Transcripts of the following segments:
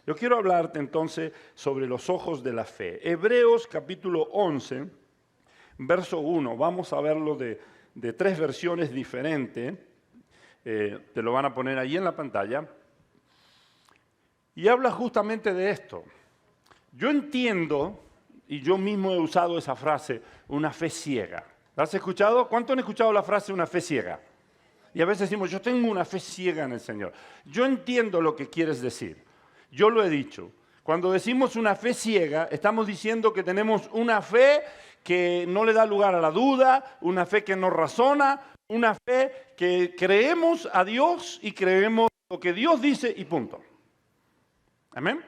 Yo quiero hablarte entonces sobre los ojos de la fe. Hebreos capítulo 11, verso 1. Vamos a verlo de tres versiones diferentes. Te lo van a poner ahí en la pantalla. Y habla justamente de esto. Yo entiendo, y yo mismo he usado esa frase, una fe ciega. ¿La has escuchado? ¿Cuántos han escuchado la frase una fe ciega? Y a veces decimos, yo tengo una fe ciega en el Señor. Yo entiendo lo que quieres decir. Yo lo he dicho. Cuando decimos una fe ciega, estamos diciendo que tenemos una fe que no le da lugar a la duda, una fe que no razona, una fe que creemos a Dios y creemos lo que Dios dice y punto. ¿Amén?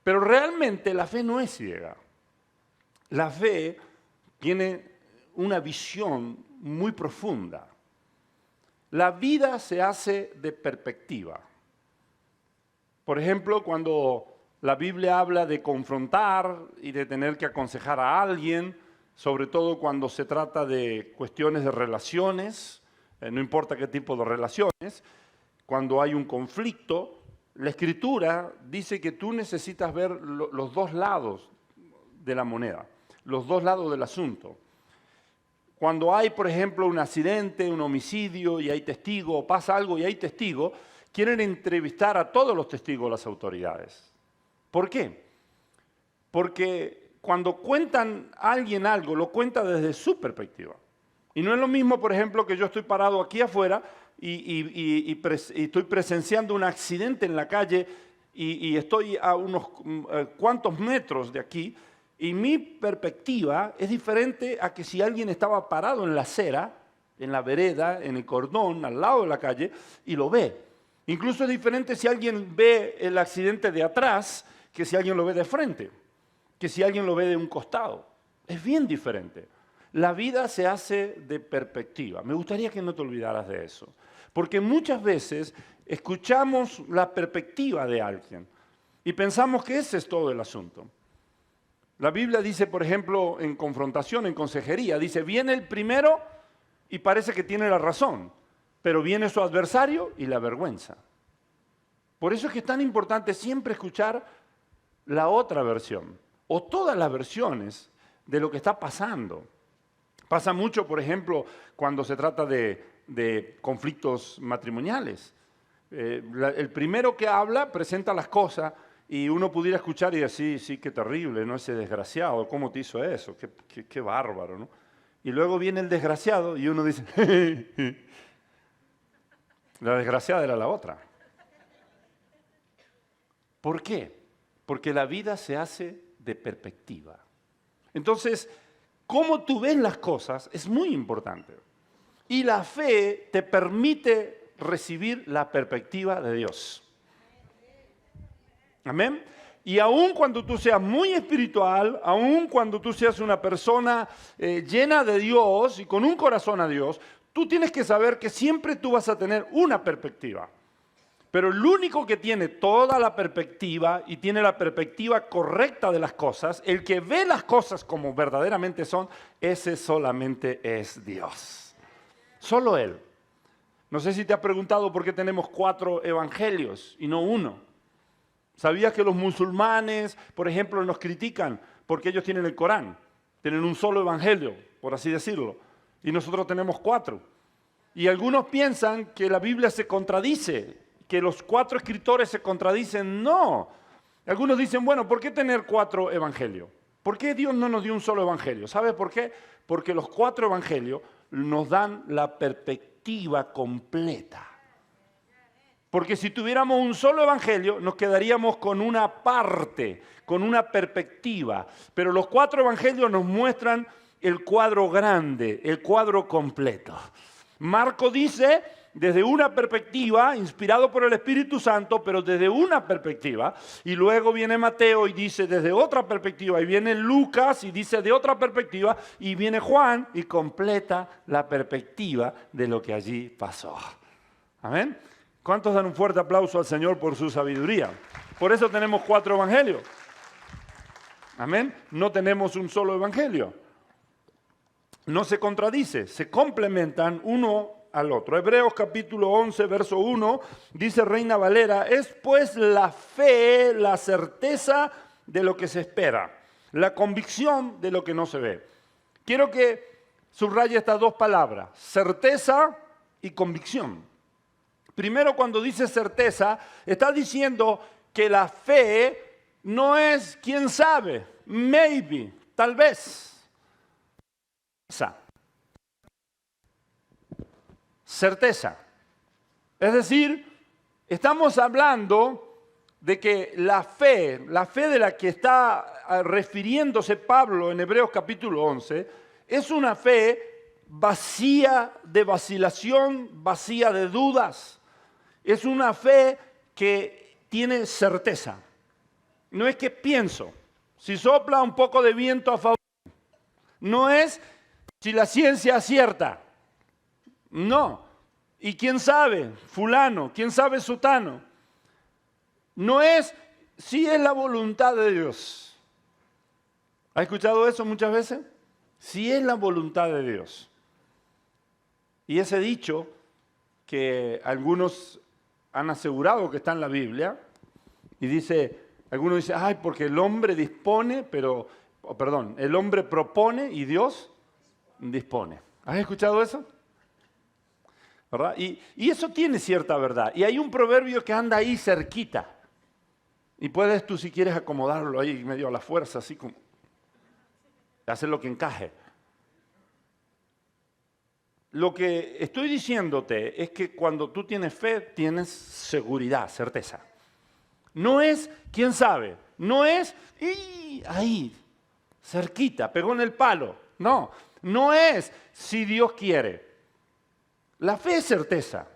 Pero realmente la fe no es ciega. La fe tiene una visión muy profunda. La vida se hace de perspectiva. Por ejemplo, cuando la Biblia habla de confrontar y de tener que aconsejar a alguien, sobre todo cuando se trata de cuestiones de relaciones, no importa qué tipo de relaciones, cuando hay un conflicto, la Escritura dice que tú necesitas ver los dos lados de la moneda, los dos lados del asunto. Cuando hay, por ejemplo, un accidente, un homicidio y hay testigo, o pasa algo y hay testigo, quieren entrevistar a todos los testigos las autoridades. ¿Por qué? Porque cuando cuentan a alguien algo, lo cuenta desde su perspectiva. Y no es lo mismo, por ejemplo, que yo estoy parado aquí afuera y estoy presenciando un accidente en la calle y estoy a unos cuantos metros de aquí, y mi perspectiva es diferente a que si alguien estaba parado en la acera, en la vereda, en el cordón, al lado de la calle, y lo ve. Incluso es diferente si alguien ve el accidente de atrás que si alguien lo ve de frente, que si alguien lo ve de un costado. Es bien diferente. La vida se hace de perspectiva. Me gustaría que no te olvidaras de eso. Porque muchas veces escuchamos la perspectiva de alguien y pensamos que ese es todo el asunto. La Biblia dice, por ejemplo, en confrontación, en consejería, dice, viene el primero y parece que tiene la razón, pero viene su adversario y la avergüenza. Por eso es que es tan importante siempre escuchar la otra versión, o todas las versiones de lo que está pasando. Pasa mucho, por ejemplo, cuando se trata de conflictos matrimoniales. El primero que habla presenta las cosas, y uno pudiera escuchar y decir, sí, qué terrible, ¿no? Ese desgraciado, ¿cómo te hizo eso? Qué bárbaro, ¿no? Y luego viene el desgraciado y uno dice, la desgraciada era la otra. ¿Por qué? Porque la vida se hace de perspectiva. Entonces, cómo tú ves las cosas es muy importante. Y la fe te permite recibir la perspectiva de Dios. Amén. Y aun cuando tú seas muy espiritual, aun cuando tú seas una persona llena de Dios y con un corazón a Dios, tú tienes que saber que siempre tú vas a tener una perspectiva. Pero el único que tiene toda la perspectiva y tiene la perspectiva correcta de las cosas, el que ve las cosas como verdaderamente son, ese solamente es Dios. Solo Él. No sé si te has preguntado por qué tenemos 4 evangelios y no uno. ¿Sabías que los musulmanes, por ejemplo, nos critican porque ellos tienen el Corán? Tienen un solo evangelio, por así decirlo, y nosotros tenemos 4. Y algunos piensan que la Biblia se contradice, que los 4 escritores se contradicen. No. Algunos dicen, bueno, ¿por qué tener 4 evangelios? ¿Por qué Dios no nos dio un solo evangelio? ¿Sabes por qué? Porque los 4 evangelios nos dan la perspectiva completa. Porque si tuviéramos un solo evangelio, nos quedaríamos con una parte, con una perspectiva. Pero los 4 evangelios nos muestran el cuadro grande, el cuadro completo. Marco dice, desde una perspectiva, inspirado por el Espíritu Santo, pero desde una perspectiva. Y luego viene Mateo y dice desde otra perspectiva. Y viene Lucas y dice de otra perspectiva. Y viene Juan y completa la perspectiva de lo que allí pasó. Amén. ¿Cuántos dan un fuerte aplauso al Señor por su sabiduría? Por eso tenemos 4 evangelios. Amén. No tenemos un solo evangelio. No se contradice, se complementan uno al otro. Hebreos capítulo 11, verso 1, dice Reina Valera, es pues la fe, la certeza de lo que se espera, la convicción de lo que no se ve. Quiero que subraye estas dos palabras, certeza y convicción. Primero, cuando dice certeza, está diciendo que la fe no es quién sabe, maybe, tal vez. Certeza. Es decir, estamos hablando de que la fe de la que está refiriéndose Pablo en Hebreos capítulo 11, es una fe vacía de vacilación, vacía de dudas. Es una fe que tiene certeza. No es que pienso, si sopla un poco de viento a favor, no es si la ciencia acierta. No. ¿Y quién sabe? Fulano. ¿Quién sabe? Sutano. No es si es la voluntad de Dios. ¿Ha escuchado eso muchas veces? Si es la voluntad de Dios. Y ese dicho que algunos han asegurado que está en la Biblia, y dice, algunos dicen, ay, porque el hombre dispone, el hombre propone y Dios dispone. ¿Has escuchado eso? ¿Verdad? Y eso tiene cierta verdad. Y hay un proverbio que anda ahí cerquita. Y puedes tú, si quieres, acomodarlo ahí medio a la fuerza, así como hacer lo que encaje. Lo que estoy diciéndote es que cuando tú tienes fe, tienes seguridad, certeza. No es, quién sabe, no es, ahí, cerquita, pegó en el palo. No, no es si Dios quiere. La fe es certeza.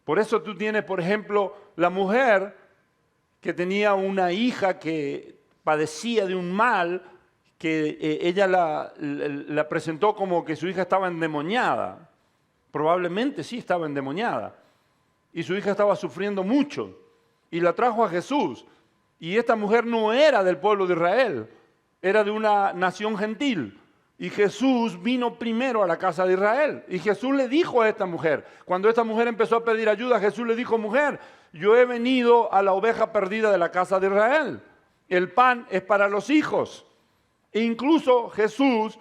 Por eso tú tienes, por ejemplo, la mujer que tenía una hija que padecía de un mal, que ella la presentó como que su hija estaba endemoniada. Probablemente sí estaba endemoniada. Y su hija estaba sufriendo mucho. Y la trajo a Jesús. Y esta mujer no era del pueblo de Israel, era de una nación gentil. Y Jesús vino primero a la casa de Israel. Y Jesús le dijo a esta mujer, cuando esta mujer empezó a pedir ayuda, Jesús le dijo, mujer, yo he venido a la oveja perdida de la casa de Israel. El pan es para los hijos. E incluso Jesús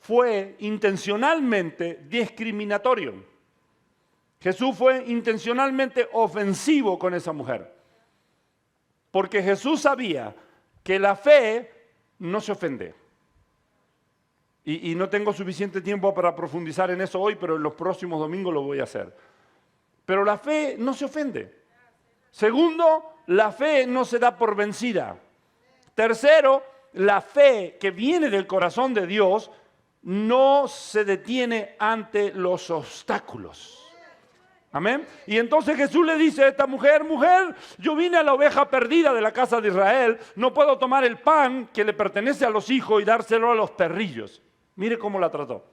fue intencionalmente discriminatorio. Jesús fue intencionalmente ofensivo con esa mujer. Porque Jesús sabía que la fe no se ofende. Y no tengo suficiente tiempo para profundizar en eso hoy, pero en los próximos domingos lo voy a hacer. Pero la fe no se ofende. Segundo, la fe no se da por vencida. Tercero, la fe que viene del corazón de Dios no se detiene ante los obstáculos. Amén. Y entonces Jesús le dice a esta mujer, mujer, yo vine a la oveja perdida de la casa de Israel, no puedo tomar el pan que le pertenece a los hijos y dárselo a los perrillos. Mire cómo la trató.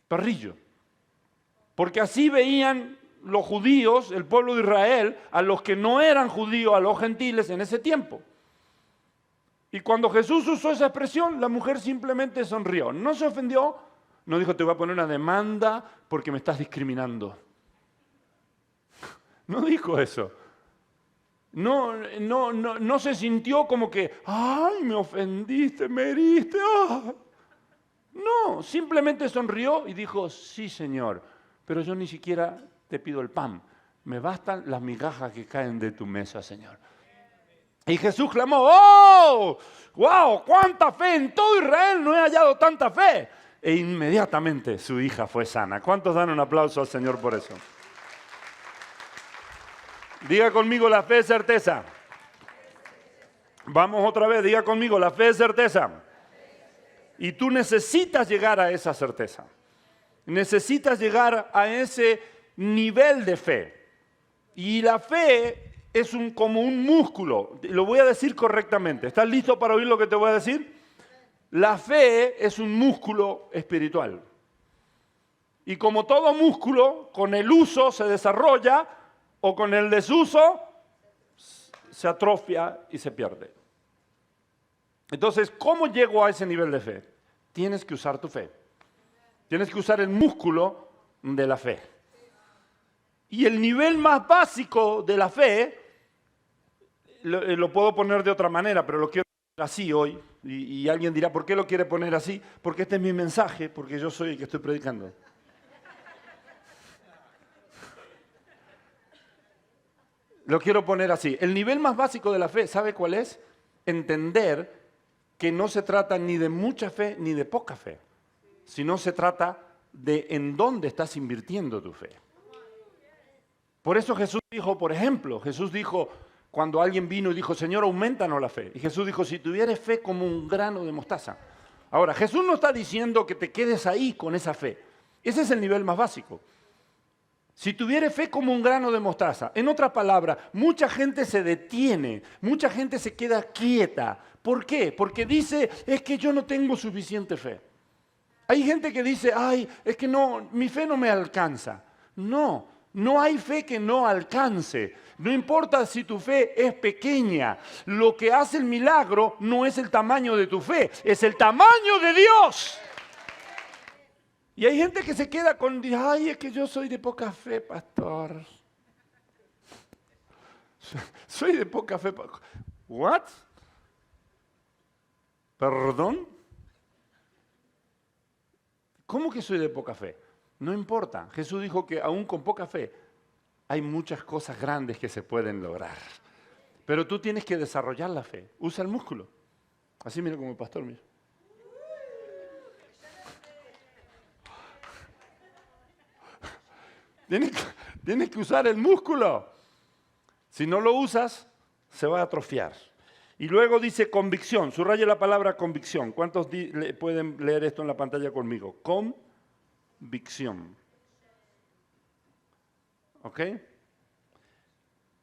Perrillo. Porque así veían los judíos, el pueblo de Israel, a los que no eran judíos, a los gentiles en ese tiempo. Y cuando Jesús usó esa expresión, la mujer simplemente sonrió. No se ofendió, no dijo te voy a poner una demanda porque me estás discriminando. No dijo eso. No se sintió como que, ay, me ofendiste, me heriste. Ah. No, simplemente sonrió y dijo, sí, Señor, pero yo ni siquiera te pido el pan. Me bastan las migajas que caen de tu mesa, Señor. Y Jesús clamó, ¡oh! ¡Wow! ¡Cuánta fe! En todo Israel no he hallado tanta fe. E inmediatamente su hija fue sana. ¿Cuántos dan un aplauso al Señor por eso? Diga conmigo, la fe es certeza. Vamos otra vez, diga conmigo, la fe es certeza. Y tú necesitas llegar a esa certeza. Necesitas llegar a ese nivel de fe. Y la fe es como un músculo. Lo voy a decir correctamente. ¿Estás listo para oír lo que te voy a decir? La fe es un músculo espiritual. Y como todo músculo, con el uso se desarrolla o con el desuso se atrofia y se pierde. Entonces, ¿cómo llego a ese nivel de fe? Tienes que usar tu fe. Tienes que usar el músculo de la fe. Y el nivel más básico de la fe, lo puedo poner de otra manera, pero lo quiero poner así hoy. Y alguien dirá, ¿por qué lo quiere poner así? Porque este es mi mensaje, porque yo soy el que estoy predicando. Lo quiero poner así. El nivel más básico de la fe, ¿sabe cuál es? Entender que no se trata ni de mucha fe ni de poca fe, sino se trata de en dónde estás invirtiendo tu fe. Por eso Jesús dijo, por ejemplo, Jesús dijo, cuando alguien vino y dijo, Señor, aumentanos la fe. Y Jesús dijo, si tuvieres fe como un grano de mostaza. Ahora, Jesús no está diciendo que te quedes ahí con esa fe. Ese es el nivel más básico. Si tuvieres fe como un grano de mostaza, en otras palabras, mucha gente se detiene, mucha gente se queda quieta. ¿Por qué? Porque dice, es que yo no tengo suficiente fe. Hay gente que dice, ay, es que no, mi fe no me alcanza. No, no hay fe que no alcance. No importa si tu fe es pequeña. Lo que hace el milagro no es el tamaño de tu fe, es el tamaño de Dios. Y hay gente que se queda con, ay, es que yo soy de poca fe, pastor. Soy de poca fe. ¿What? ¿Perdón? ¿Cómo que soy de poca fe? No importa. Jesús dijo que aún con poca fe hay muchas cosas grandes que se pueden lograr. Pero tú tienes que desarrollar la fe. Usa el músculo. Así mira como el pastor, mira. Tienes que usar el músculo. Si no lo usas, se va a atrofiar. Y luego dice convicción. Subraye la palabra convicción. ¿Cuántos pueden leer esto en la pantalla conmigo? Convicción. ¿Ok?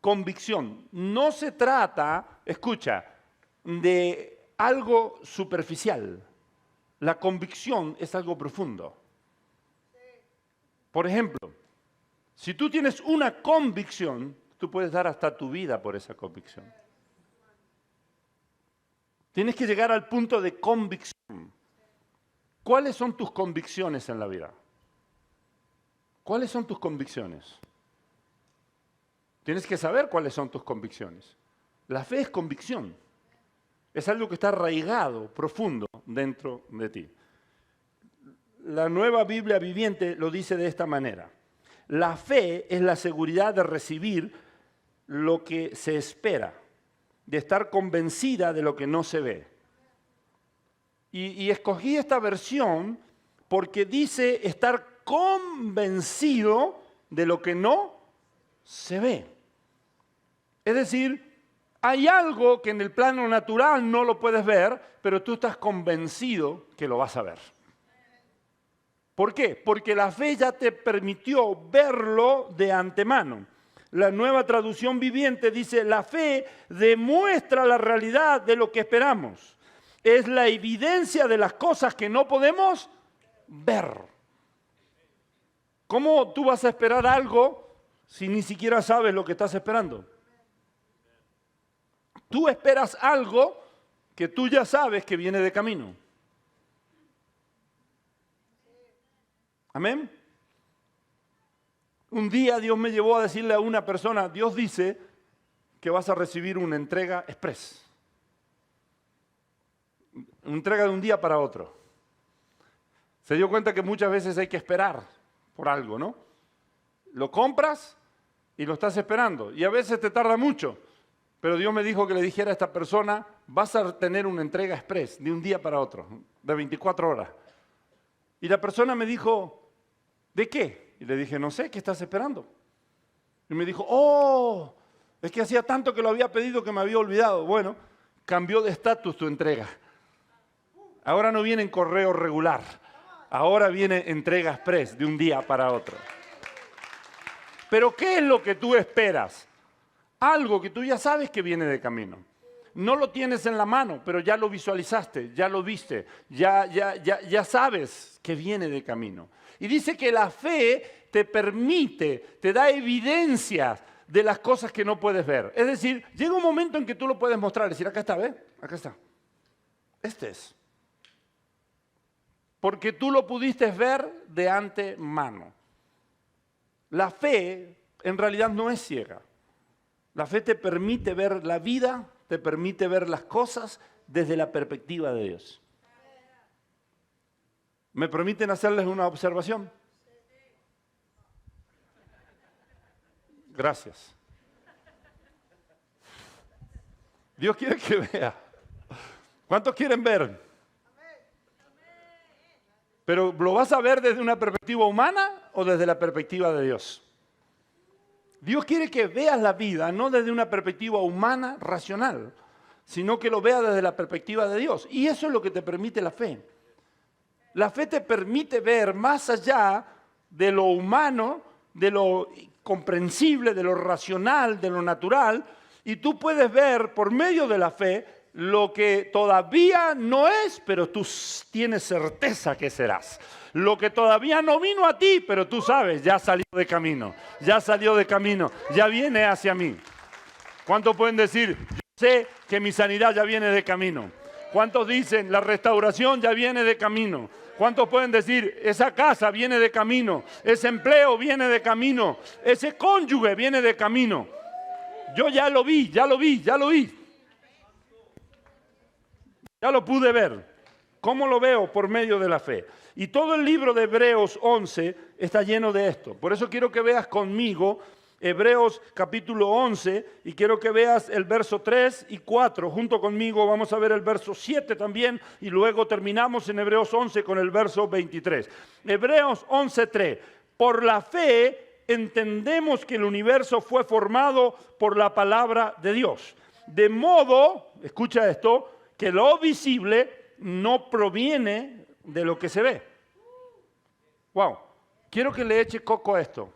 Convicción. No se trata, escucha, de algo superficial. La convicción es algo profundo. Por ejemplo, si tú tienes una convicción, tú puedes dar hasta tu vida por esa convicción. Tienes que llegar al punto de convicción. ¿Cuáles son tus convicciones en la vida? ¿Cuáles son tus convicciones? Tienes que saber cuáles son tus convicciones. La fe es convicción. Es algo que está arraigado, profundo, dentro de ti. La Nueva Biblia Viviente lo dice de esta manera. La fe es la seguridad de recibir lo que se espera, de estar convencida de lo que no se ve. Y escogí esta versión porque dice estar convencido de lo que no se ve. Es decir, hay algo que en el plano natural no lo puedes ver, pero tú estás convencido que lo vas a ver. ¿Por qué? Porque la fe ya te permitió verlo de antemano. La Nueva Traducción Viviente dice, la fe demuestra la realidad de lo que esperamos. Es la evidencia de las cosas que no podemos ver. ¿Cómo tú vas a esperar algo si ni siquiera sabes lo que estás esperando? Tú esperas algo que tú ya sabes que viene de camino. Amén. Un día Dios me llevó a decirle a una persona, Dios dice que vas a recibir una entrega express. Una entrega de un día para otro. Se dio cuenta que muchas veces hay que esperar por algo, ¿no? Lo compras y lo estás esperando. Y a veces te tarda mucho. Pero Dios me dijo que le dijera a esta persona, vas a tener una entrega express de un día para otro, de 24 horas. Y la persona me dijo, ¿de qué? Y le dije, no sé, ¿qué estás esperando? Y me dijo, oh, es que hacía tanto que lo había pedido que me había olvidado. Bueno, cambió de estatus tu entrega. Ahora no viene en correo regular, ahora viene entrega express de un día para otro. Pero ¿qué es lo que tú esperas? Algo que tú ya sabes que viene de camino. No lo tienes en la mano, pero ya lo visualizaste, ya lo viste, ya sabes que viene de camino. Y dice que la fe te permite, te da evidencias de las cosas que no puedes ver. Es decir, llega un momento en que tú lo puedes mostrar, decir, acá está, ¿ves? Acá está. Este es. porque tú lo pudiste ver de antemano. La fe en realidad no es ciega. La fe te permite ver la vida, te permite ver las cosas desde la perspectiva de Dios. ¿Me permiten hacerles una observación? Gracias. Dios quiere que vea. ¿Cuántos quieren ver? Pero ¿lo vas a ver desde una perspectiva humana o desde la perspectiva de Dios? Dios quiere que veas la vida no desde una perspectiva humana, racional, sino que lo veas desde la perspectiva de Dios. Y eso es lo que te permite la fe. La fe te permite ver más allá de lo humano, de lo comprensible, de lo racional, de lo natural, y tú puedes ver por medio de la fe lo que todavía no es, pero tú tienes certeza que serás. Lo que todavía no vino a ti, pero tú sabes, ya salió de camino, ya salió de camino, ya viene hacia mí. ¿Cuántos pueden decir, yo sé que mi sanidad ya viene de camino? ¿Cuántos dicen, la restauración ya viene de camino? ¿Cuántos pueden decir, esa casa viene de camino, ese empleo viene de camino, ese cónyuge viene de camino? Yo ya lo vi, ya lo vi, ya lo vi. Ya lo pude ver. ¿Cómo lo veo? Por medio de la fe. Y todo el libro de Hebreos 11 está lleno de esto. Por eso quiero que veas conmigo Hebreos capítulo 11 y quiero que veas el verso 3 y 4. Junto conmigo vamos a ver el verso 7 también y luego terminamos en Hebreos 11 con el verso 23. Hebreos 11:3. Por la fe entendemos que el universo fue formado por la palabra de Dios. De modo, escucha esto, que lo visible no proviene de lo que se ve. Wow, quiero que le eche coco a esto.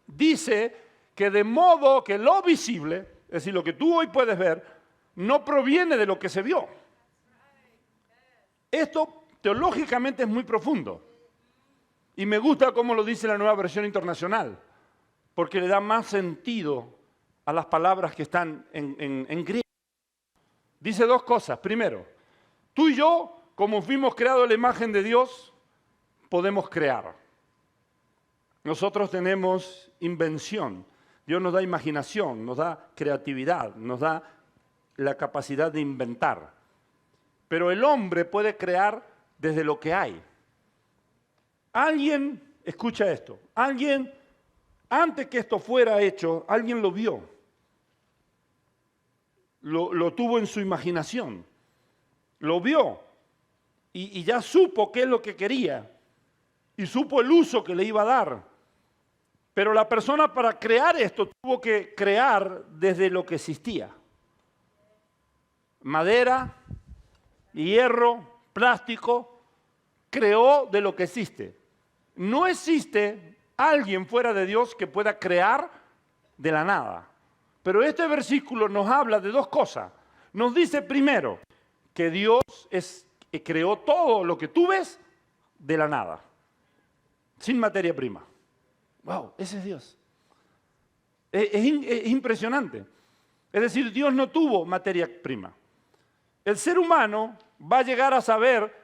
Dice que de modo que lo visible, es decir, lo que tú hoy puedes ver, no proviene de lo que se vio. Esto teológicamente es muy profundo. Y me gusta cómo lo dice la Nueva Versión Internacional, porque le da más sentido a las palabras que están en griego. Dice dos cosas. Primero, tú y yo, como fuimos creados a la imagen de Dios, podemos crear. Nosotros tenemos invención. Dios nos da imaginación, nos da creatividad, nos da la capacidad de inventar. Pero el hombre puede crear desde lo que hay. Alguien, escucha esto, alguien, antes que esto fuera hecho, alguien lo vio. Lo tuvo en su imaginación, lo vio y ya supo qué es lo que quería y supo el uso que le iba a dar. Pero la persona para crear esto tuvo que crear desde lo que existía. Madera, hierro, plástico, creó de lo que existe. No existe alguien fuera de Dios que pueda crear de la nada. Pero este versículo nos habla de dos cosas. Nos dice primero que Dios creó todo lo que tú ves de la nada, sin materia prima. ¡Wow! Ese es Dios. Es impresionante. Es decir, Dios no tuvo materia prima. El ser humano va a llegar a saber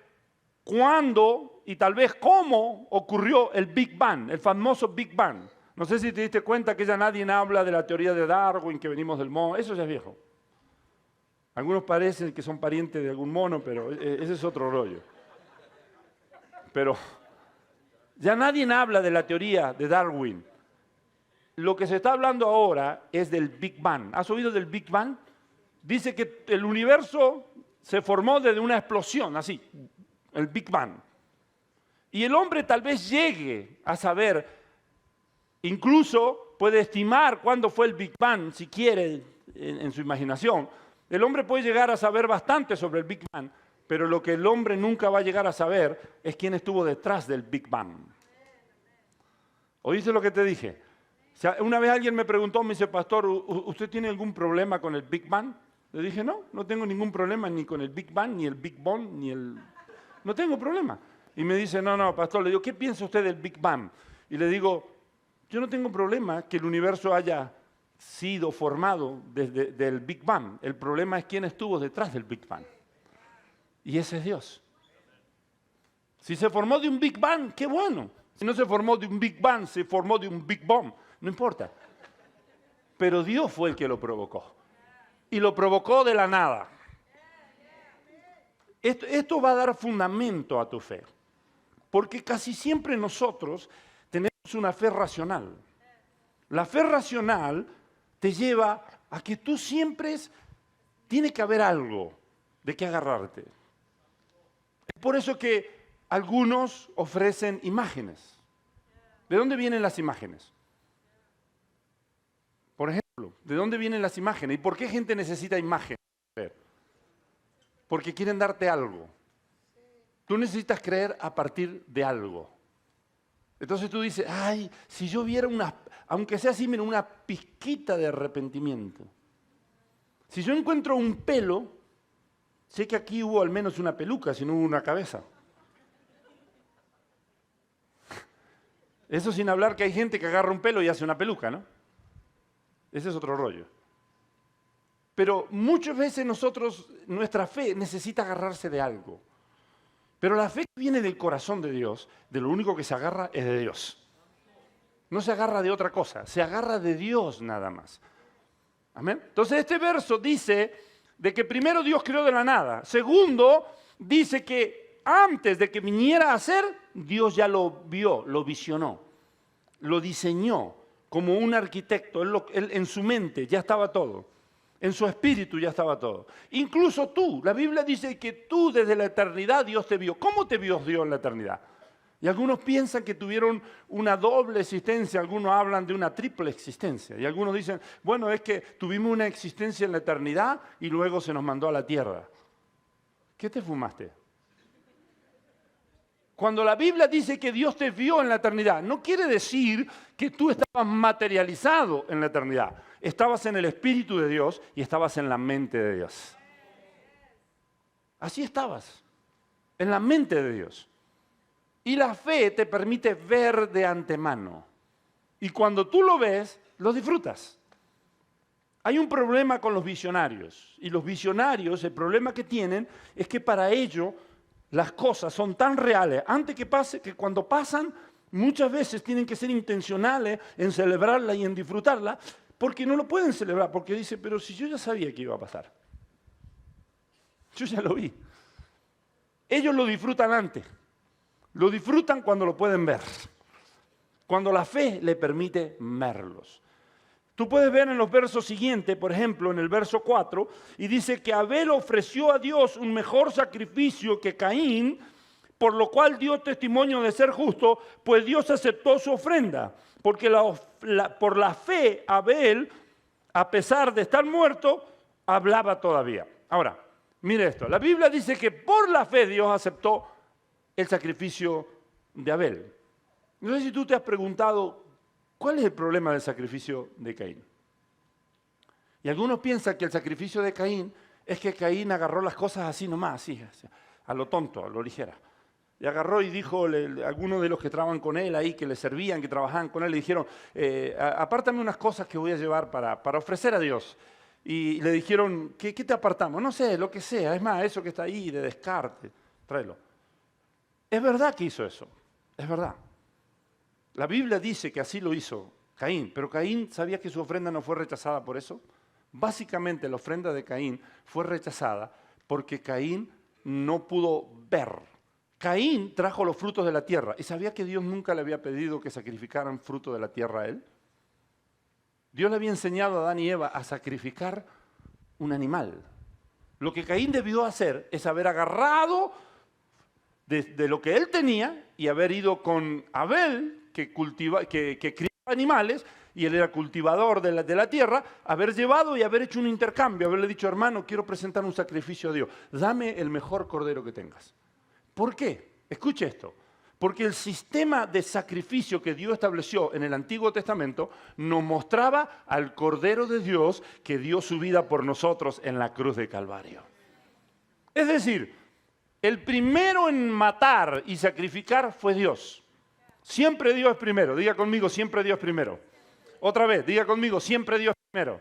cuándo y tal vez cómo ocurrió el Big Bang, el famoso Big Bang. No sé si te diste cuenta que ya nadie habla de la teoría de Darwin, que venimos del mono. Eso ya es viejo. Algunos parecen que son parientes de algún mono, pero ese es otro rollo. Pero ya nadie habla de la teoría de Darwin. Lo que se está hablando ahora es del Big Bang. ¿Has oído del Big Bang? Dice que el universo se formó desde una explosión, así, el Big Bang. Y el hombre tal vez llegue a saber, incluso puede estimar cuándo fue el Big Bang, si quiere, en su imaginación. El hombre puede llegar a saber bastante sobre el Big Bang, pero lo que el hombre nunca va a llegar a saber es quién estuvo detrás del Big Bang. ¿Oíste lo que te dije? O sea, una vez alguien me preguntó, me dice, pastor, ¿usted tiene algún problema con el Big Bang? Le dije, no tengo ningún problema ni con el Big Bang, ni el Big Bang, ni el... No tengo problema. Y me dice, no, pastor, le digo, ¿qué piensa usted del Big Bang? Y le digo, yo no tengo problema que el universo haya sido formado desde el Big Bang. El problema es quién estuvo detrás del Big Bang. Y ese es Dios. Si se formó de un Big Bang, qué bueno. Si no se formó de un Big Bang, se formó de un Big Bomb, no importa. Pero Dios fue el que lo provocó. Y lo provocó de la nada. Esto va a dar fundamento a tu fe. Porque casi siempre nosotros tenemos una fe racional. La fe racional te lleva a que tú siempre tiene que haber algo de qué agarrarte. Es por eso que algunos ofrecen imágenes. ¿De dónde vienen las imágenes? Por ejemplo, ¿de dónde vienen las imágenes? ¿Y por qué gente necesita imágenes? Porque quieren darte algo. Tú necesitas creer a partir de algo. Entonces tú dices, ay, si yo viera aunque sea así, mira, una pizquita de arrepentimiento. Si yo encuentro un pelo, sé que aquí hubo al menos una peluca, si no hubo una cabeza. Eso sin hablar que hay gente que agarra un pelo y hace una peluca, ¿no? Ese es otro rollo. Pero muchas veces nuestra fe necesita agarrarse de algo. Pero la fe que viene del corazón de Dios, de lo único que se agarra es de Dios. No se agarra de otra cosa, se agarra de Dios nada más. Amén. Entonces este verso dice de que primero Dios creó de la nada. Segundo, dice que antes de que viniera a ser, Dios ya lo vio, lo visionó, lo diseñó como un arquitecto. Él en su mente ya estaba todo. En su espíritu ya estaba todo. Incluso tú, la Biblia dice que tú desde la eternidad Dios te vio. ¿Cómo te vio Dios en la eternidad? Y algunos piensan que tuvieron una doble existencia, algunos hablan de una triple existencia. Y algunos dicen, bueno, es que tuvimos una existencia en la eternidad y luego se nos mandó a la tierra. ¿Qué te fumaste? Cuando la Biblia dice que Dios te vio en la eternidad, no quiere decir que tú estabas materializado en la eternidad. Estabas en el Espíritu de Dios y estabas en la mente de Dios. Así estabas, en la mente de Dios. Y la fe te permite ver de antemano. Y cuando tú lo ves, lo disfrutas. Hay un problema con los visionarios. Y los visionarios, el problema que tienen es que para ellos las cosas son tan reales antes que pase, que cuando pasan, muchas veces tienen que ser intencionales en celebrarla y en disfrutarla, porque no lo pueden celebrar, porque dice, pero si yo ya sabía que iba a pasar. Yo ya lo vi. Ellos lo disfrutan antes. Lo disfrutan cuando lo pueden ver. Cuando la fe le permite verlos. Tú puedes ver en los versos siguientes, por ejemplo, en el verso 4, y dice que Abel ofreció a Dios un mejor sacrificio que Caín, por lo cual dio testimonio de ser justo, pues Dios aceptó su ofrenda. Porque por la fe Abel, a pesar de estar muerto, hablaba todavía. Ahora, mire esto. La Biblia dice que por la fe Dios aceptó el sacrificio de Abel. No sé si tú te has preguntado, ¿cuál es el problema del sacrificio de Caín? Y algunos piensan que el sacrificio de Caín es que Caín agarró las cosas así nomás, así, a lo tonto, a lo ligera. Y agarró y dijo, algunos de los que trabajan con él ahí, que le servían, que trabajaban con él, le dijeron, apártame unas cosas que voy a llevar para ofrecer a Dios. Y le dijeron, ¿qué te apartamos? No sé, lo que sea, es más, eso que está ahí de descarte, tráelo. Es verdad que hizo eso, es verdad. La Biblia dice que así lo hizo Caín, pero Caín sabía que su ofrenda no fue rechazada por eso. Básicamente la ofrenda de Caín fue rechazada porque Caín no pudo ver. Caín trajo los frutos de la tierra. ¿Y sabía que Dios nunca le había pedido que sacrificaran fruto de la tierra a él? Dios le había enseñado a Adán y Eva a sacrificar un animal. Lo que Caín debió hacer es haber agarrado de lo que él tenía y haber ido con Abel, que criaba animales, y él era cultivador de la tierra, haber llevado y haber hecho un intercambio, haberle dicho, hermano, quiero presentar un sacrificio a Dios, dame el mejor cordero que tengas. ¿Por qué? Escuche esto. Porque el sistema de sacrificio que Dios estableció en el Antiguo Testamento nos mostraba al Cordero de Dios que dio su vida por nosotros en la cruz de Calvario. Es decir, el primero en matar y sacrificar fue Dios. Siempre Dios primero. Diga conmigo, siempre Dios primero. Otra vez, diga conmigo, siempre Dios primero.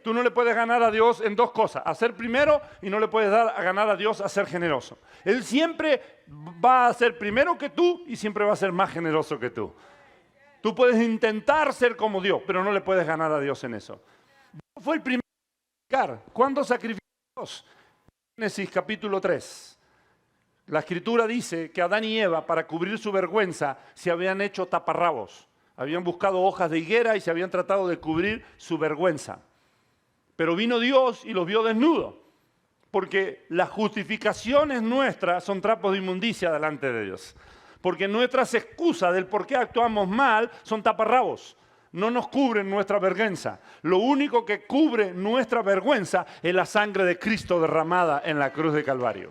Tú no le puedes ganar a Dios en dos cosas, a ser primero y no le puedes ganar a Dios a ser generoso. Él siempre va a ser primero que tú y siempre va a ser más generoso que tú. Tú puedes intentar ser como Dios, pero no le puedes ganar a Dios en eso. Dios fue el primero en sacrificar. ¿Cuándo sacrificó Dios? Génesis capítulo 3. La Escritura dice que Adán y Eva, para cubrir su vergüenza, se habían hecho taparrabos. Habían buscado hojas de higuera y se habían tratado de cubrir su vergüenza. Pero vino Dios y los vio desnudos, porque las justificaciones nuestras son trapos de inmundicia delante de Dios. Porque nuestras excusas del por qué actuamos mal son taparrabos. No nos cubren nuestra vergüenza. Lo único que cubre nuestra vergüenza es la sangre de Cristo derramada en la cruz de Calvario.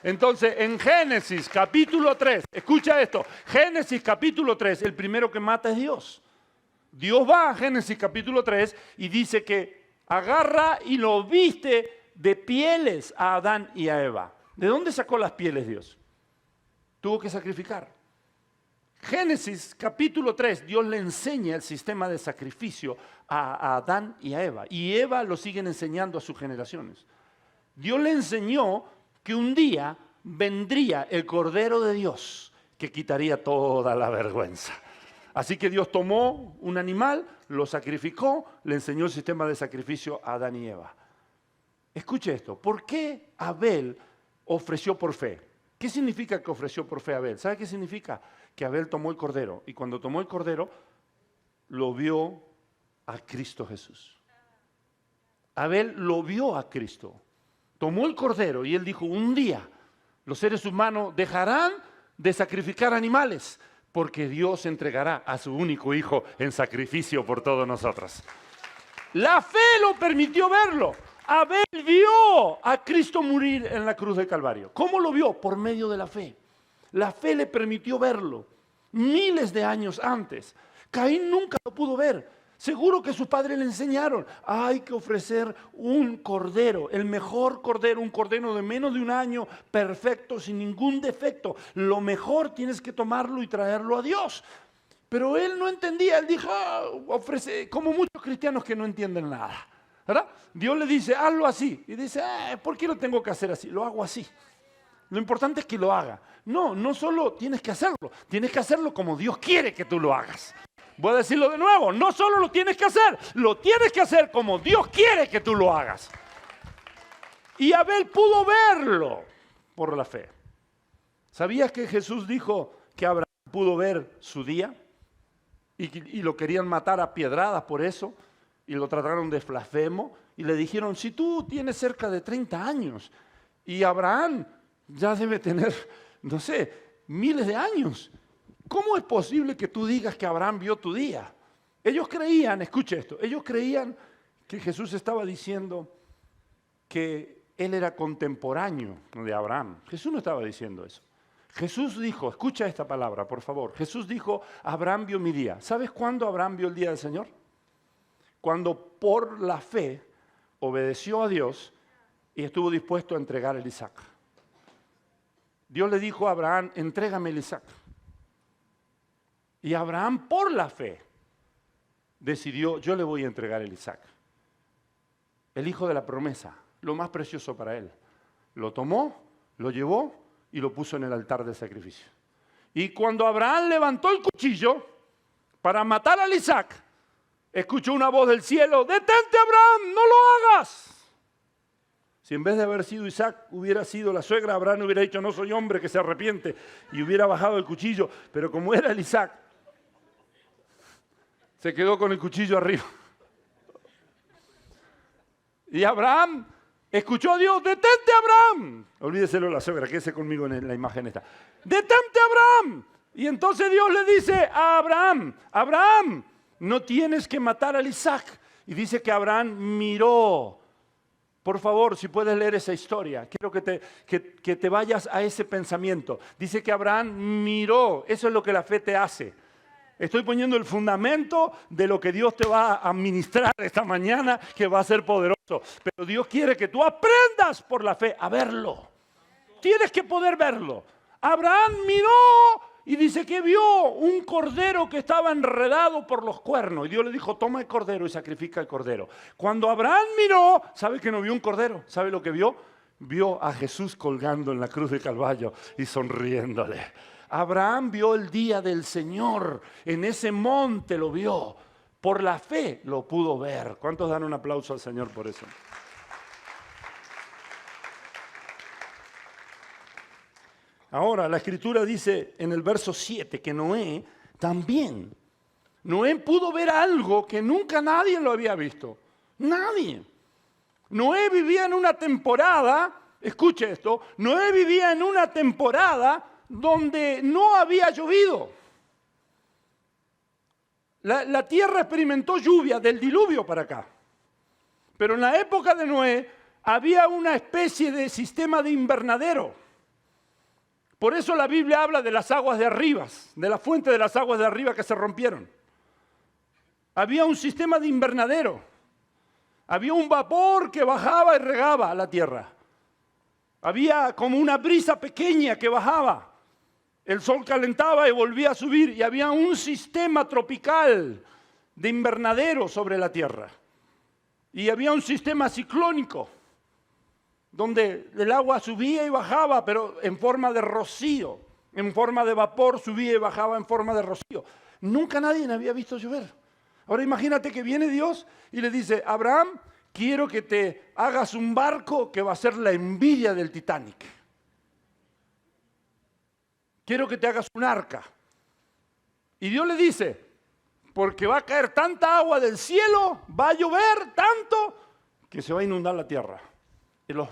Entonces, en Génesis capítulo 3, escucha esto, Génesis capítulo 3, el primero que mata es Dios. Dios va a Génesis capítulo 3 y dice que agarra y lo viste de pieles a Adán y a Eva. ¿De dónde sacó las pieles Dios? Tuvo que sacrificar. Génesis capítulo 3, Dios le enseña el sistema de sacrificio a Adán y a Eva. Y Eva lo siguen enseñando a sus generaciones. Dios le enseñó que un día vendría el Cordero de Dios que quitaría toda la vergüenza. Así que Dios tomó un animal, lo sacrificó, le enseñó el sistema de sacrificio a Adán y Eva. Escuche esto, ¿por qué Abel ofreció por fe? ¿Qué significa que ofreció por fe Abel? ¿Sabe qué significa? Que Abel tomó el cordero y cuando tomó el cordero lo vio a Cristo Jesús. Abel lo vio a Cristo. Tomó el cordero y él dijo, un día los seres humanos dejarán de sacrificar animales porque Dios entregará a su único hijo en sacrificio por todos nosotros. La fe lo permitió verlo. Abel vio a Cristo morir en la cruz del Calvario. ¿Cómo lo vio? Por medio de la fe. La fe le permitió verlo miles de años antes. Caín nunca lo pudo ver. Seguro que sus padres le enseñaron, hay que ofrecer un cordero, el mejor cordero, un cordero de menos de un año, perfecto, sin ningún defecto. Lo mejor tienes que tomarlo y traerlo a Dios. Pero él no entendía, él dijo, ofrece, como muchos cristianos que no entienden nada, ¿verdad? Dios le dice, hazlo así. Y dice, ¿por qué lo tengo que hacer así? Lo hago así. Lo importante es que lo haga. No, no solo tienes que hacerlo como Dios quiere que tú lo hagas. Voy a decirlo de nuevo, no solo lo tienes que hacer como Dios quiere que tú lo hagas. Y Abel pudo verlo por la fe. ¿Sabías que Jesús dijo que Abraham pudo ver su día? Y lo querían matar a piedradas por eso, y lo trataron de blasfemo, y le dijeron, si tú tienes cerca de 30 años, y Abraham ya debe tener, no sé, miles de años, ¿cómo es posible que tú digas que Abraham vio tu día? Ellos creían, escuche esto, ellos creían que Jesús estaba diciendo que él era contemporáneo de Abraham. Jesús no estaba diciendo eso. Jesús dijo, escucha esta palabra, por favor. Jesús dijo, Abraham vio mi día. ¿Sabes cuándo Abraham vio el día del Señor? Cuando por la fe obedeció a Dios y estuvo dispuesto a entregar el Isaac. Dios le dijo a Abraham, entrégame el Isaac. Y Abraham, por la fe, decidió, yo le voy a entregar el Isaac. El hijo de la promesa, lo más precioso para él. Lo tomó, lo llevó y lo puso en el altar de sacrificio. Y cuando Abraham levantó el cuchillo para matar al Isaac, escuchó una voz del cielo, detente Abraham, no lo hagas. Si en vez de haber sido Isaac hubiera sido la suegra, Abraham hubiera dicho, no soy hombre que se arrepiente, y hubiera bajado el cuchillo. Pero como era el Isaac, se quedó con el cuchillo arriba. Y Abraham escuchó a Dios, detente Abraham. Olvídeselo de la suegra, quédese conmigo en la imagen esta. Detente Abraham. Y entonces Dios le dice a Abraham, Abraham, no tienes que matar al Isaac. Y dice que Abraham miró. Por favor, si puedes leer esa historia, quiero que te vayas a ese pensamiento. Dice que Abraham miró, eso es lo que la fe te hace. Estoy poniendo el fundamento de lo que Dios te va a administrar esta mañana, que va a ser poderoso. Pero Dios quiere que tú aprendas por la fe a verlo. Tienes que poder verlo. Abraham miró Y dice que vio un cordero que estaba enredado por los cuernos. Y Dios le dijo, toma el cordero y sacrifica el cordero. Cuando Abraham miró, ¿sabe que no vio un cordero? ¿Sabe lo que vio? Vio a Jesús colgando en la cruz de Calvario y sonriéndole. Abraham vio el día del Señor. En ese monte lo vio. Por la fe lo pudo ver. ¿Cuántos dan un aplauso al Señor por eso? Ahora, la Escritura dice en el verso 7 que Noé también. Noé pudo ver algo que nunca nadie lo había visto. Nadie. Noé vivía en una temporada, escuche esto, Noé vivía en una temporada donde no había llovido. La tierra experimentó lluvia del diluvio para acá. Pero en la época de Noé había una especie de sistema de invernadero. Por eso la Biblia habla de las aguas de arriba, de la fuente de las aguas de arriba que se rompieron. Había un sistema de invernadero. Había un vapor que bajaba y regaba a la tierra. Había como una brisa pequeña que bajaba. El sol calentaba y volvía a subir. Y había un sistema tropical de invernadero sobre la tierra. Y había un sistema ciclónico, donde el agua subía y bajaba, pero en forma de rocío, en forma de vapor, subía y bajaba en forma de rocío. Nunca nadie había visto llover. Ahora imagínate que viene Dios y le dice, Abraham, quiero que te hagas un barco que va a ser la envidia del Titanic. Quiero que te hagas un arca. Y Dios le dice, porque va a caer tanta agua del cielo, va a llover tanto, que se va a inundar la tierra.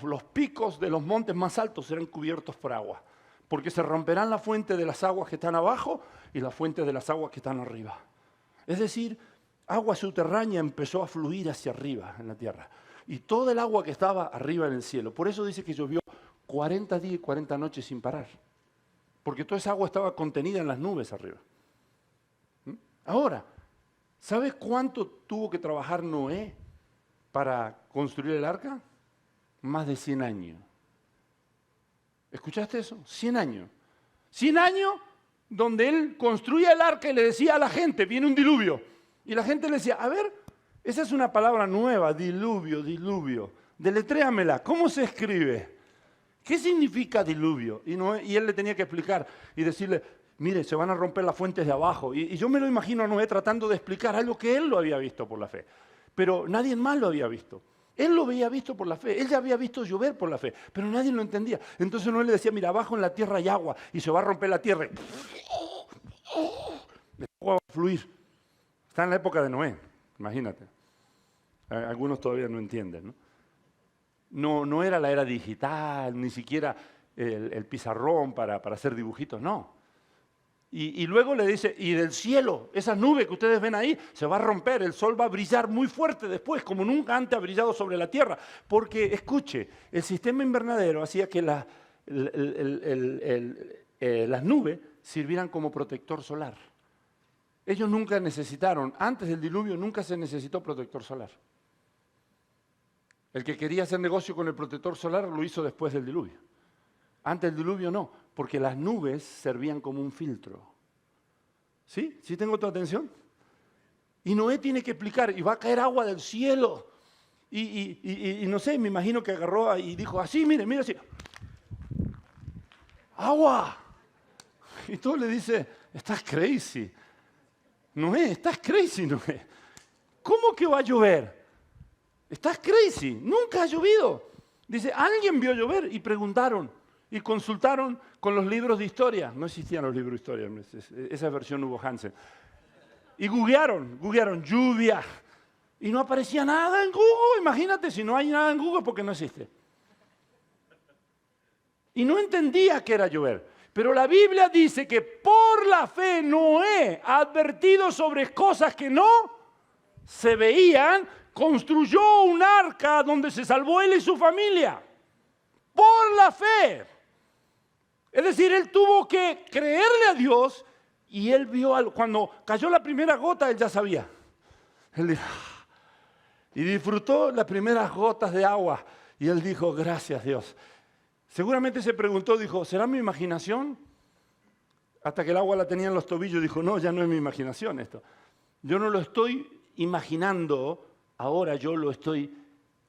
Los picos de los montes más altos serán cubiertos por agua, porque se romperán la fuente de las aguas que están abajo y la fuente de las aguas que están arriba. Es decir, agua subterránea empezó a fluir hacia arriba en la tierra. Y todo el agua que estaba arriba en el cielo. Por eso dice que llovió 40 días y 40 noches sin parar. Porque toda esa agua estaba contenida en las nubes arriba. Ahora, ¿sabes cuánto tuvo que trabajar Noé para construir el arca? Más de 100 años. ¿Escuchaste eso? 100 años. 100 años donde él construía el arca y le decía a la gente, viene un diluvio. Y la gente le decía, a ver, esa es una palabra nueva, diluvio, diluvio. Deletréamela, ¿cómo se escribe? ¿Qué significa diluvio? Y él le tenía que explicar y decirle, mire, se van a romper las fuentes de abajo. Y yo me lo imagino a Noé tratando de explicar algo que él lo había visto por la fe. Pero nadie más lo había visto. Él lo había visto por la fe, él ya había visto llover por la fe, pero nadie lo entendía. Entonces Noé le decía, mira, abajo en la tierra hay agua y se va a romper la tierra. El agua va a fluir. Está en la época de Noé, imagínate. Algunos todavía no entienden, ¿no? No era la era digital, ni siquiera el pizarrón para hacer dibujitos, no. Y luego le dice, y del cielo, esa nube que ustedes ven ahí, se va a romper, el sol va a brillar muy fuerte después, como nunca antes ha brillado sobre la tierra. Porque, escuche, el sistema invernadero hacía que las nubes sirvieran como protector solar. Ellos nunca necesitaron, antes del diluvio nunca se necesitó protector solar. El que quería hacer negocio con el protector solar lo hizo después del diluvio. Antes del diluvio no, porque las nubes servían como un filtro. ¿Sí? ¿Sí tengo tu atención? Y Noé tiene que explicar, y va a caer agua del cielo. Y no sé, me imagino que agarró y dijo, así, mire así. ¡Agua! Y todo le dice, estás crazy. Noé, estás crazy, Noé. ¿Cómo que va a llover? Estás crazy, nunca ha llovido. Dice, ¿alguien vio llover? Y preguntaron. Y consultaron con los libros de historia. No existían los libros de historia, esa versión Hugo Hansen. Y googlearon lluvia. Y no aparecía nada en Google. Imagínate, si no hay nada en Google, porque no existe. Y no entendía qué era llover. Pero la Biblia dice que por la fe Noé, advertido sobre cosas que no se veían, construyó un arca donde se salvó él y su familia. Por la fe. Es decir, él tuvo que creerle a Dios y él vio algo. Cuando cayó la primera gota, él ya sabía. Él dijo, y disfrutó las primeras gotas de agua. Y él dijo, gracias Dios. Seguramente se preguntó, dijo, ¿será mi imaginación? Hasta que el agua la tenía en los tobillos, dijo, no, ya no es mi imaginación esto. Yo no lo estoy imaginando, ahora yo lo estoy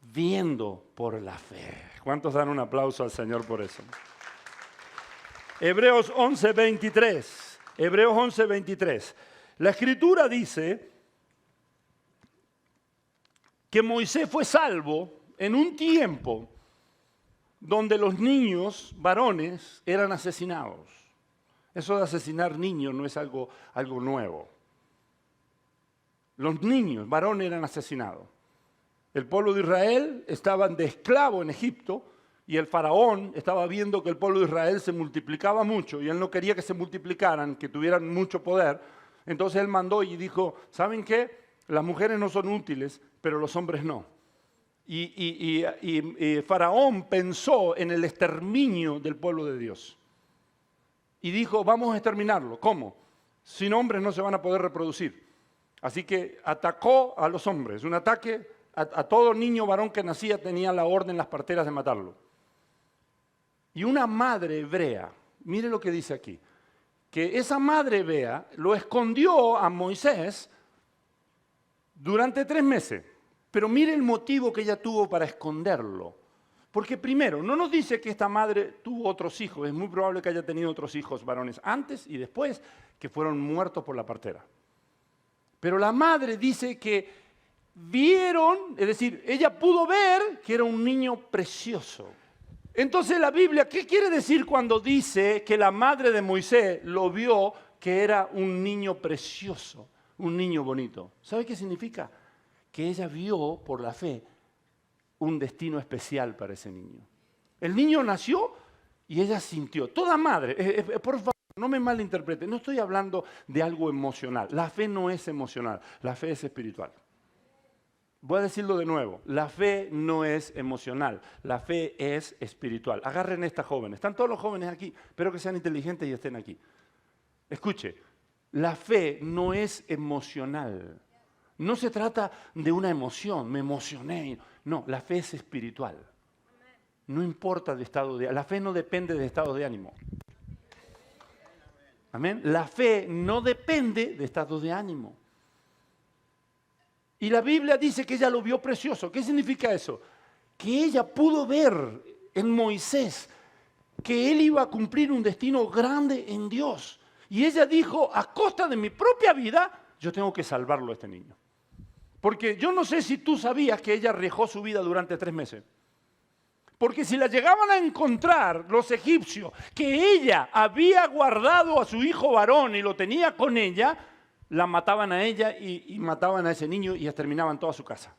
viendo por la fe. ¿Cuántos dan un aplauso al Señor por eso? Hebreos 11:23. Hebreos 11:23. La Escritura dice que Moisés fue salvo en un tiempo donde los niños varones eran asesinados. Eso de asesinar niños no es algo nuevo. Los niños varones eran asesinados. El pueblo de Israel estaban de esclavo en Egipto y el faraón estaba viendo que el pueblo de Israel se multiplicaba mucho y él no quería que se multiplicaran, que tuvieran mucho poder. Entonces él mandó y dijo, ¿saben qué? Las mujeres no son útiles, pero los hombres no. Y Faraón pensó en el exterminio del pueblo de Dios. Y dijo, vamos a exterminarlo. ¿Cómo? Sin hombres no se van a poder reproducir. Así que atacó a los hombres. Un ataque a todo niño varón que nacía tenía la orden las parteras de matarlo. Y una madre hebrea, mire lo que dice aquí, que esa madre hebrea lo escondió a Moisés durante 3 meses. Pero mire el motivo que ella tuvo para esconderlo. Porque primero, no nos dice que esta madre tuvo otros hijos. Es muy probable que haya tenido otros hijos varones antes y después que fueron muertos por la partera. Pero la madre dice que vieron, es decir, ella pudo ver que era un niño precioso. Entonces la Biblia, ¿qué quiere decir cuando dice que la madre de Moisés lo vio que era un niño precioso, un niño bonito? ¿Sabe qué significa? Que ella vio por la fe un destino especial para ese niño. El niño nació y ella sintió. Toda madre, por favor, no me malinterprete, no estoy hablando de algo emocional. La fe no es emocional, la fe es espiritual. Voy a decirlo de nuevo, la fe no es emocional, la fe es espiritual. Agarren a estas jóvenes, están todos los jóvenes aquí, espero que sean inteligentes y estén aquí. Escuche, la fe no es emocional. No se trata de una emoción, me emocioné. No, la fe es espiritual. No importa de estado de ánimo. La fe no depende de estado de ánimo. Amén. La fe no depende de estado de ánimo. Y la Biblia dice que ella lo vio precioso. ¿Qué significa eso? Que ella pudo ver en Moisés que él iba a cumplir un destino grande en Dios. Y ella dijo, a costa de mi propia vida, yo tengo que salvarlo a este niño. Porque yo no sé si tú sabías que ella arriesgó su vida durante 3 meses. Porque si la llegaban a encontrar los egipcios, que ella había guardado a su hijo varón y lo tenía con ella, la mataban a ella y mataban a ese niño y exterminaban toda su casa.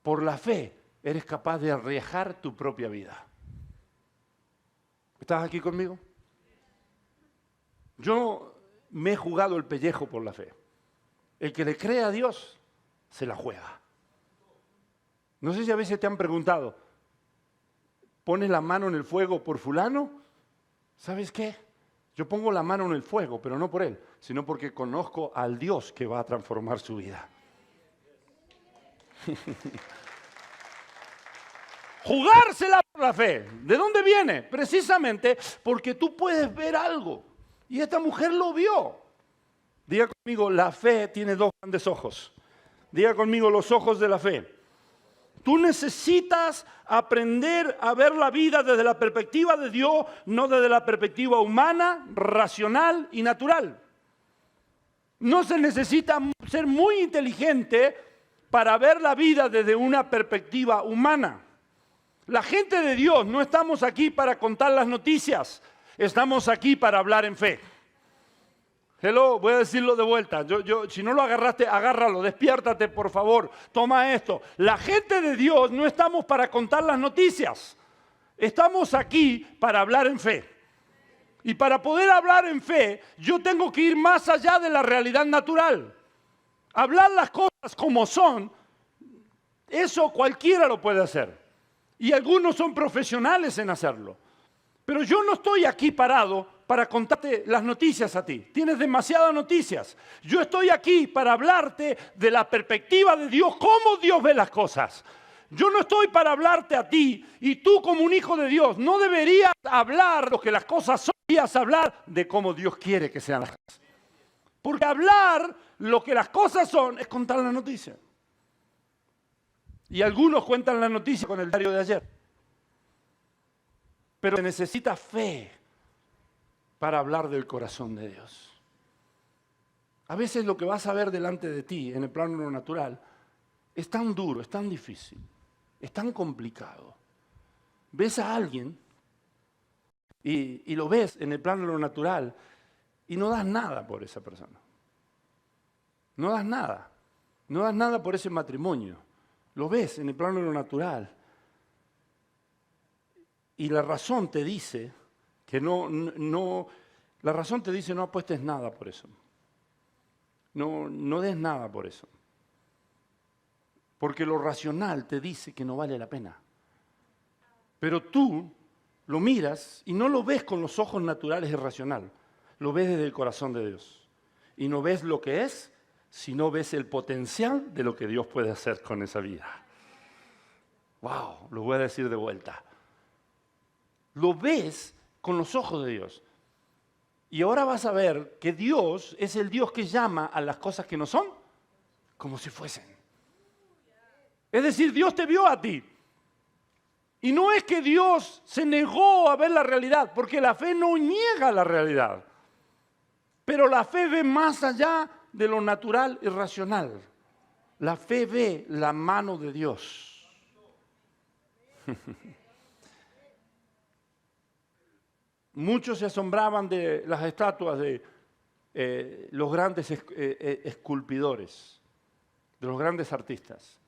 Por la fe eres capaz de arriesgar tu propia vida. ¿Estás aquí conmigo? Yo me he jugado el pellejo por la fe. El que le cree a Dios, se la juega. No sé si a veces te han preguntado, ¿pones la mano en el fuego por fulano? ¿Sabes qué? Yo pongo la mano en el fuego, pero no por él, sino porque conozco al Dios que va a transformar su vida. Jugársela por la fe. ¿De dónde viene? Precisamente porque tú puedes ver algo. Y esta mujer lo vio. Diga conmigo, la fe tiene 2 grandes ojos. Diga conmigo, los ojos de la fe. Tú necesitas aprender a ver la vida desde la perspectiva de Dios, no desde la perspectiva humana, racional y natural. No se necesita ser muy inteligente para ver la vida desde una perspectiva humana. La gente de Dios no estamos aquí para contar las noticias, estamos aquí para hablar en fe. Hello, voy a decirlo de vuelta. Si no lo agarraste, agárralo, despiértate por favor, toma esto. La gente de Dios no estamos para contar las noticias, estamos aquí para hablar en fe. Y para poder hablar en fe, yo tengo que ir más allá de la realidad natural. Hablar las cosas como son, eso cualquiera lo puede hacer. Y algunos son profesionales en hacerlo. Pero yo no estoy aquí parado para contarte las noticias a ti. Tienes demasiadas noticias. Yo estoy aquí para hablarte de la perspectiva de Dios, cómo Dios ve las cosas. Yo no estoy para hablarte a ti y tú como un hijo de Dios no deberías hablar lo que las cosas son. deberías hablar de cómo Dios quiere que sean las cosas. Porque hablar lo que las cosas son es contar la noticia. Y algunos cuentan la noticia con el diario de ayer. Pero se necesita fe para hablar del corazón de Dios. A veces lo que vas a ver delante de ti en el plano de lo natural es tan duro, es tan difícil, es tan complicado. Ves a alguien y lo ves en el plano de lo natural y no das nada por esa persona. No das nada. No das nada por ese matrimonio. Lo ves en el plano de lo natural. Y la razón te dice que no apuestes nada por eso. No des nada por eso. Porque lo racional te dice que no vale la pena. Pero tú lo miras y no lo ves con los ojos naturales y racional. Lo ves desde el corazón de Dios. Y no ves lo que es, sino ves el potencial de lo que Dios puede hacer con esa vida. ¡Wow! Lo voy a decir de vuelta. Lo ves con los ojos de Dios. Y ahora vas a ver que Dios es el Dios que llama a las cosas que no son como si fuesen. Es decir, Dios te vio a ti. Y no es que Dios se negó a ver la realidad, porque la fe no niega la realidad. Pero la fe ve más allá de lo natural y racional. La fe ve la mano de Dios. Muchos se asombraban de las estatuas de los grandes esculpidores, de los grandes artistas.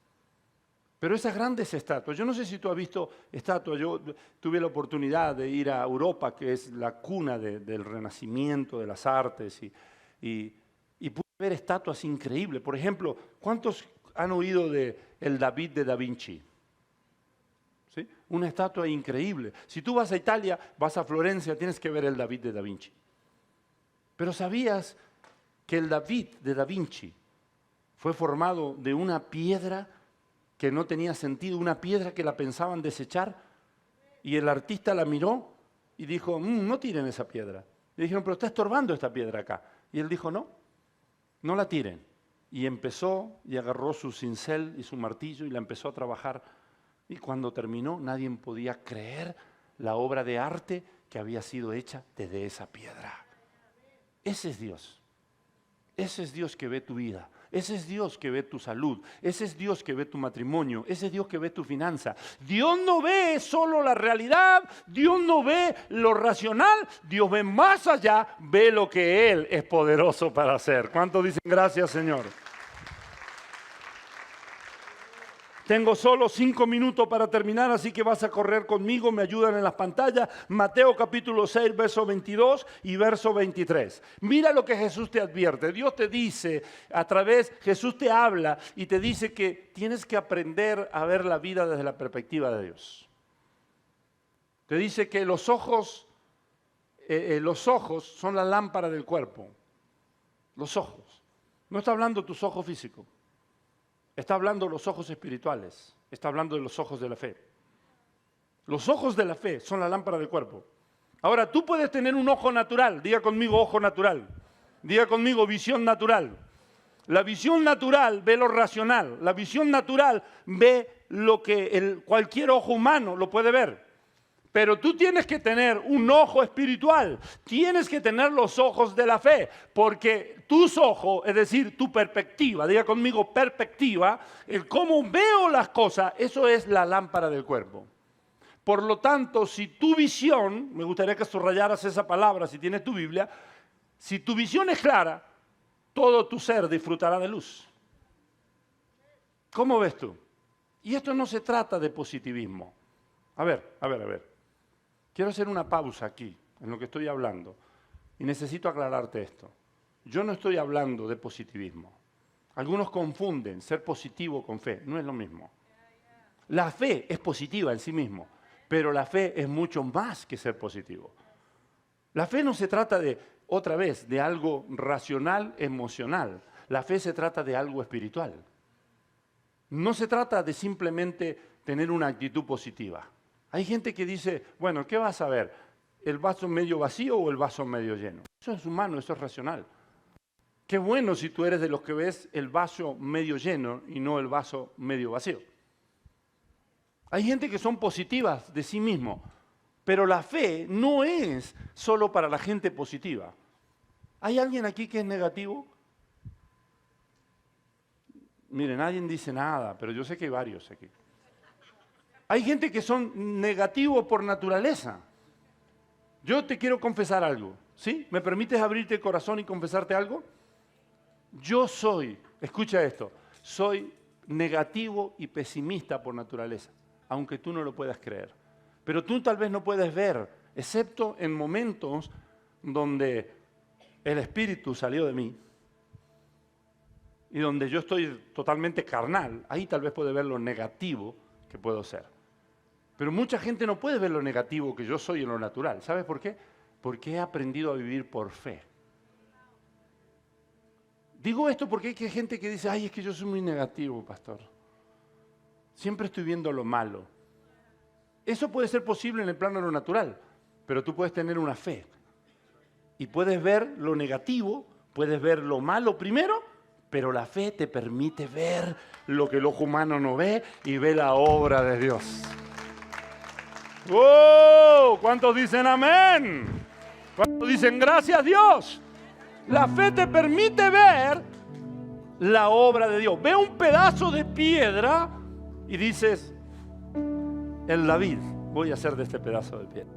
Pero esas grandes estatuas, yo no sé si tú has visto estatuas, yo tuve la oportunidad de ir a Europa, que es la cuna del renacimiento, de las artes, y pude ver estatuas increíbles. Por ejemplo, ¿cuántos han oído de el David de Da Vinci? ¿Sí? Una estatua increíble. Si tú vas a Italia, vas a Florencia, tienes que ver el David de Da Vinci. Pero ¿sabías que el David de Da Vinci fue formado de una piedra que no tenía sentido, una piedra que la pensaban desechar? Y el artista la miró y dijo, no tiren esa piedra. Le dijeron, pero está estorbando esta piedra acá. Y él dijo, no la tiren. Y empezó y agarró su cincel y su martillo y la empezó a trabajar. Y cuando terminó, nadie podía creer la obra de arte que había sido hecha desde esa piedra. Ese es Dios. Ese es Dios que ve tu vida. Ese es Dios que ve tu salud. Ese es Dios que ve tu matrimonio. Ese es Dios que ve tu finanza. Dios no ve solo la realidad. Dios no ve lo racional. Dios ve más allá. Ve lo que Él es poderoso para hacer. ¿Cuántos dicen gracias, Señor? Tengo solo 5 minutos para terminar, así que vas a correr conmigo, me ayudan en las pantallas. Mateo capítulo 6, verso 22 y verso 23. Mira lo que Jesús te advierte. Dios te dice, Jesús te habla y te dice que tienes que aprender a ver la vida desde la perspectiva de Dios. Te dice que los ojos son la lámpara del cuerpo. Los ojos. No está hablando de tus ojos físicos. Está hablando de los ojos espirituales, está hablando de los ojos de la fe. Los ojos de la fe son la lámpara del cuerpo. Ahora, tú puedes tener un ojo natural, diga conmigo ojo natural, diga conmigo visión natural. La visión natural ve lo racional, la visión natural ve lo que cualquier ojo humano lo puede ver. Pero tú tienes que tener un ojo espiritual, tienes que tener los ojos de la fe, porque tus ojos, es decir, tu perspectiva, diga conmigo perspectiva, el cómo veo las cosas, eso es la lámpara del cuerpo. Por lo tanto, si tu visión, me gustaría que subrayaras esa palabra si tienes tu Biblia, si tu visión es clara, todo tu ser disfrutará de luz. ¿Cómo ves tú? Y esto no se trata de positivismo. A ver. Quiero hacer una pausa aquí, en lo que estoy hablando, y necesito aclararte esto. Yo no estoy hablando de positivismo. Algunos confunden ser positivo con fe, no es lo mismo. La fe es positiva en sí mismo, pero la fe es mucho más que ser positivo. La fe no se trata de algo racional, emocional. La fe se trata de algo espiritual. No se trata de simplemente tener una actitud positiva. Hay gente que dice, bueno, ¿qué vas a ver? el vaso medio vacío o el vaso medio lleno. Eso es humano, eso es racional. Qué bueno si tú eres de los que ves el vaso medio lleno y no el vaso medio vacío. Hay gente que son positivas de sí mismo, pero la fe no es solo para la gente positiva. ¿Hay alguien aquí que es negativo? Mire, nadie dice nada, pero yo sé que hay varios aquí. Hay gente que son negativos por naturaleza. Yo te quiero confesar algo, ¿sí? ¿Me permites abrirte el corazón y confesarte algo? Yo soy, escucha esto, soy negativo y pesimista por naturaleza, aunque tú no lo puedas creer. Pero tú tal vez no puedes ver, excepto en momentos donde el Espíritu salió de mí y donde yo estoy totalmente carnal, ahí tal vez puede ver lo negativo que puedo ser. Pero mucha gente no puede ver lo negativo que yo soy en lo natural. ¿Sabes por qué? Porque he aprendido a vivir por fe. Digo esto porque hay gente que dice, ay, es que yo soy muy negativo, pastor. Siempre estoy viendo lo malo. Eso puede ser posible en el plano de lo natural, pero tú puedes tener una fe. Y puedes ver lo negativo, puedes ver lo malo primero, pero la fe te permite ver lo que el ojo humano no ve y ve la obra de Dios. ¡Oh! ¿Cuántos dicen amén? ¿Cuántos dicen gracias a Dios? La fe te permite ver la obra de Dios. Ve un pedazo de piedra y dices, en la vid voy a hacer de este pedazo de piedra.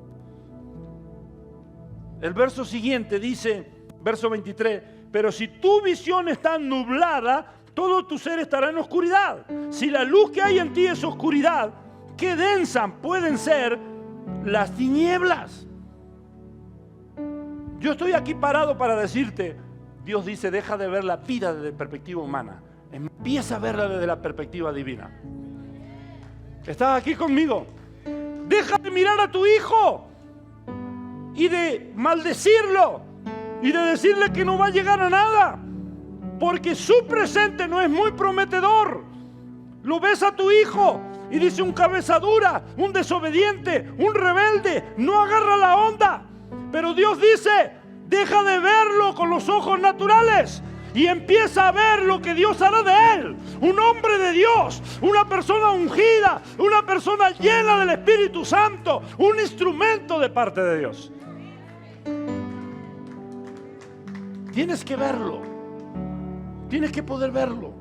El verso siguiente dice, verso 23, pero si tu visión está nublada, todo tu ser estará en oscuridad. Si la luz que hay en ti es oscuridad, qué densa pueden ser las tinieblas. Yo estoy aquí parado para decirte, Dios dice, deja de ver la vida desde perspectiva humana. Empieza a verla desde la perspectiva divina. ¿Estás aquí conmigo? Deja de mirar a tu hijo y de maldecirlo y de decirle que no va a llegar a nada, porque su presente no es muy prometedor. Lo ves a tu hijo y dice un cabeza dura, un desobediente, un rebelde, no agarra la onda. Pero Dios dice, deja de verlo con los ojos naturales y empieza a ver lo que Dios hará de él. Un hombre de Dios, una persona ungida, una persona llena del Espíritu Santo, un instrumento de parte de Dios. Tienes que verlo, tienes que poder verlo.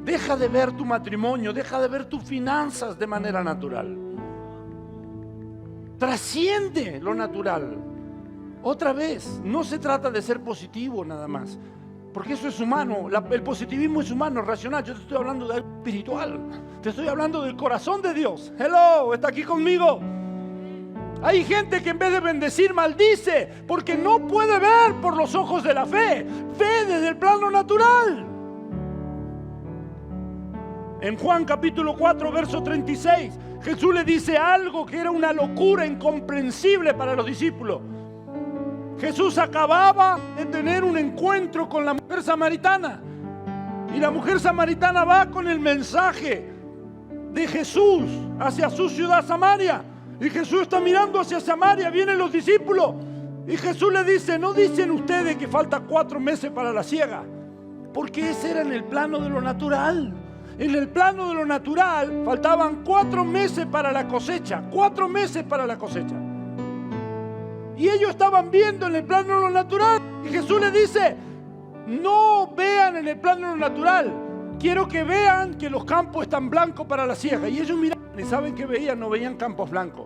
Deja de ver tu matrimonio, deja de ver tus finanzas de manera natural. Trasciende lo natural. Otra vez, no se trata de ser positivo nada más, porque eso es humano. El positivismo es humano, racional. Yo te estoy hablando de algo espiritual. Te estoy hablando del corazón de Dios. Hello, ¿está aquí conmigo? Hay gente que en vez de bendecir maldice, porque no puede ver por los ojos de la fe. Ve desde el plano natural. En Juan capítulo 4, verso 36, Jesús le dice algo que era una locura incomprensible para los discípulos. Jesús acababa de tener un encuentro con la mujer samaritana. Y la mujer samaritana va con el mensaje de Jesús hacia su ciudad Samaria. Y Jesús está mirando hacia Samaria, vienen los discípulos. Y Jesús le dice, ¿no dicen ustedes que falta 4 meses para la siega? Porque ese era en el plano de lo natural. En el plano de lo natural faltaban 4 meses para la cosecha. 4 meses para la cosecha. Y ellos estaban viendo en el plano de lo natural. Y Jesús les dice, no vean en el plano de lo natural. Quiero que vean que los campos están blancos para la siega. Y ellos miraban y ¿saben qué veían? No veían campos blancos.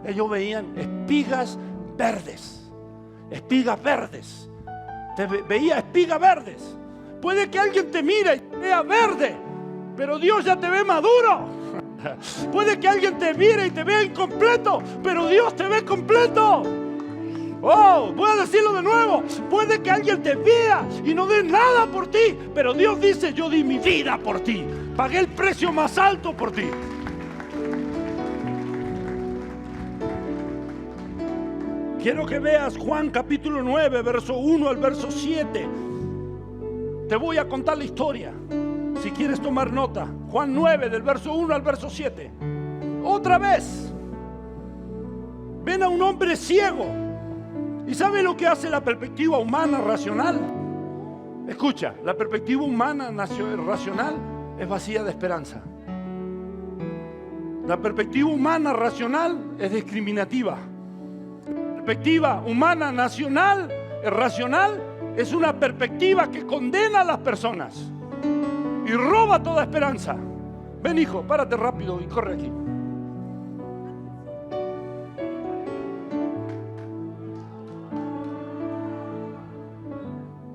Ellos veían espigas verdes. Espigas verdes. Veía espigas verdes. Puede que alguien te mire y te vea verde, pero Dios ya te ve maduro. Puede que alguien te mire y te vea incompleto, pero Dios te ve completo. Oh, voy a decirlo de nuevo. Puede que alguien te vea y no dé nada por ti, pero Dios dice, yo di mi vida por ti. Pagué el precio más alto por ti. Quiero que veas Juan capítulo 9, verso 1 al verso 7. Te voy a contar la historia. Si quieres tomar nota, Juan 9, del verso 1 al verso 7. Otra vez. ven a un hombre ciego. ¿Y sabe lo que hace la perspectiva humana racional? Escucha, la perspectiva humana racional es vacía de esperanza. La perspectiva humana racional es discriminativa. La perspectiva humana racional es una perspectiva que condena a las personas y roba toda esperanza. Ven, hijo, párate rápido y corre aquí.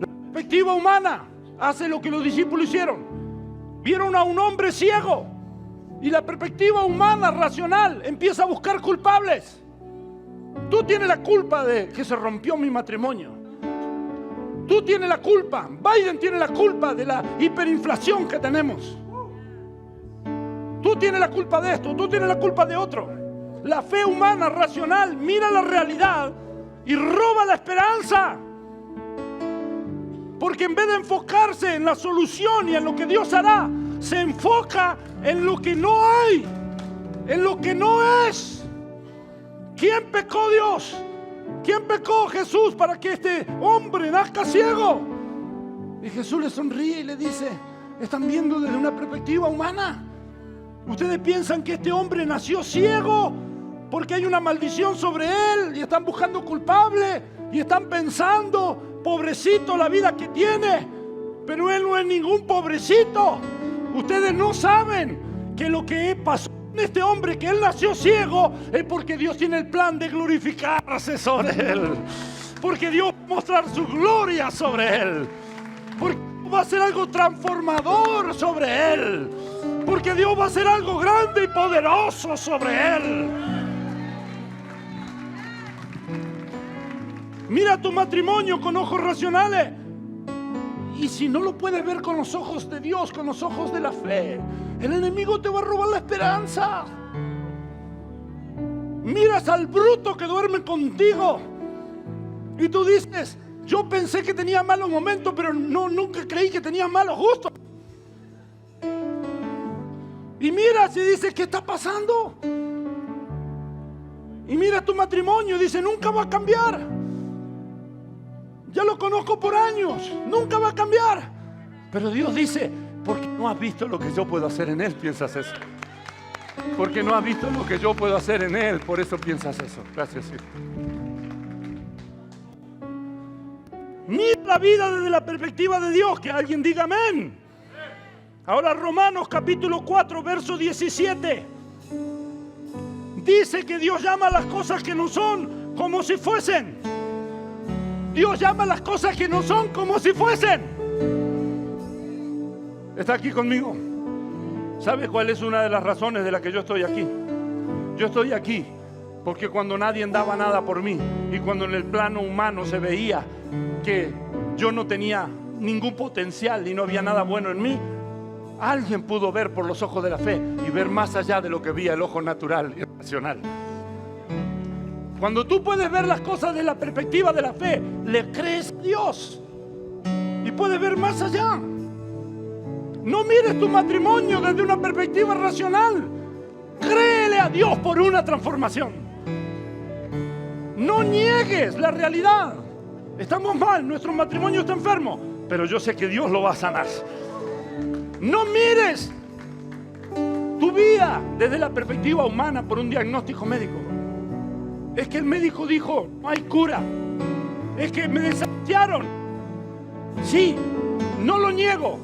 La perspectiva humana hace lo que los discípulos hicieron. Vieron a un hombre ciego y la perspectiva humana racional empieza a buscar culpables. Tú tienes la culpa de que se rompió mi matrimonio. Tú tienes la culpa. Biden tiene la culpa de la hiperinflación que tenemos. Tú tienes la culpa de esto. Tú tienes la culpa de otro. La fe humana racional mira la realidad y roba la esperanza. Porque en vez de enfocarse en la solución y en lo que Dios hará, se enfoca en lo que no hay, en lo que no es. ¿Quién pecó, Dios? ¿Quién pecó, Jesús, para que este hombre nazca ciego? Y Jesús le sonríe y le dice: ¿están viendo desde una perspectiva humana? Ustedes piensan que este hombre nació ciego porque hay una maldición sobre él y están buscando culpable y están pensando: pobrecito la vida que tiene. Pero él no es ningún pobrecito. Ustedes no saben que lo que pasó con este hombre, que él nació ciego, es porque Dios tiene el plan de glorificarse sobre él. Porque Dios va a mostrar su gloria sobre él. Porque va a hacer algo transformador sobre él. Porque Dios va a hacer algo grande y poderoso sobre él. Mira tu matrimonio con ojos racionales. Y si no lo puedes ver con los ojos de Dios, con los ojos de la fe, el enemigo te va a robar la esperanza. Miras al bruto que duerme contigo y tú dices: yo pensé que tenía malos momentos, pero nunca creí que tenía malos gustos. Y miras y dices: ¿qué está pasando? Y mira tu matrimonio y dice: nunca va a cambiar. Ya lo conozco por años, nunca va a cambiar. Pero Dios dice: porque no has visto lo que yo puedo hacer en él, piensas eso. Porque no has visto lo que yo puedo hacer en él, por eso piensas eso. Gracias, hijo. Mira la vida desde la perspectiva de Dios, que alguien diga amén. Ahora Romanos capítulo 4, verso 17. Dice que Dios llama a las cosas que no son como si fuesen. Dios llama a las cosas que no son como si fuesen. ¿Está aquí conmigo? ¿Sabe cuál es una de las razones de la que yo estoy aquí? Yo estoy aquí porque cuando nadie daba nada por mí y cuando en el plano humano se veía que yo no tenía ningún potencial y no había nada bueno en mí, alguien pudo ver por los ojos de la fe y ver más allá de lo que veía el ojo natural y racional. Cuando tú puedes ver las cosas desde la perspectiva de la fe, le crees a Dios y puedes ver más allá. No mires tu matrimonio desde una perspectiva racional. Créele a Dios por una transformación. No niegues la realidad. Estamos mal, nuestro matrimonio está enfermo, pero yo sé que Dios lo va a sanar. No mires tu vida desde la perspectiva humana por un diagnóstico médico. Es que el médico dijo: no hay cura. Es que me desahuciaron. Sí, no lo niego.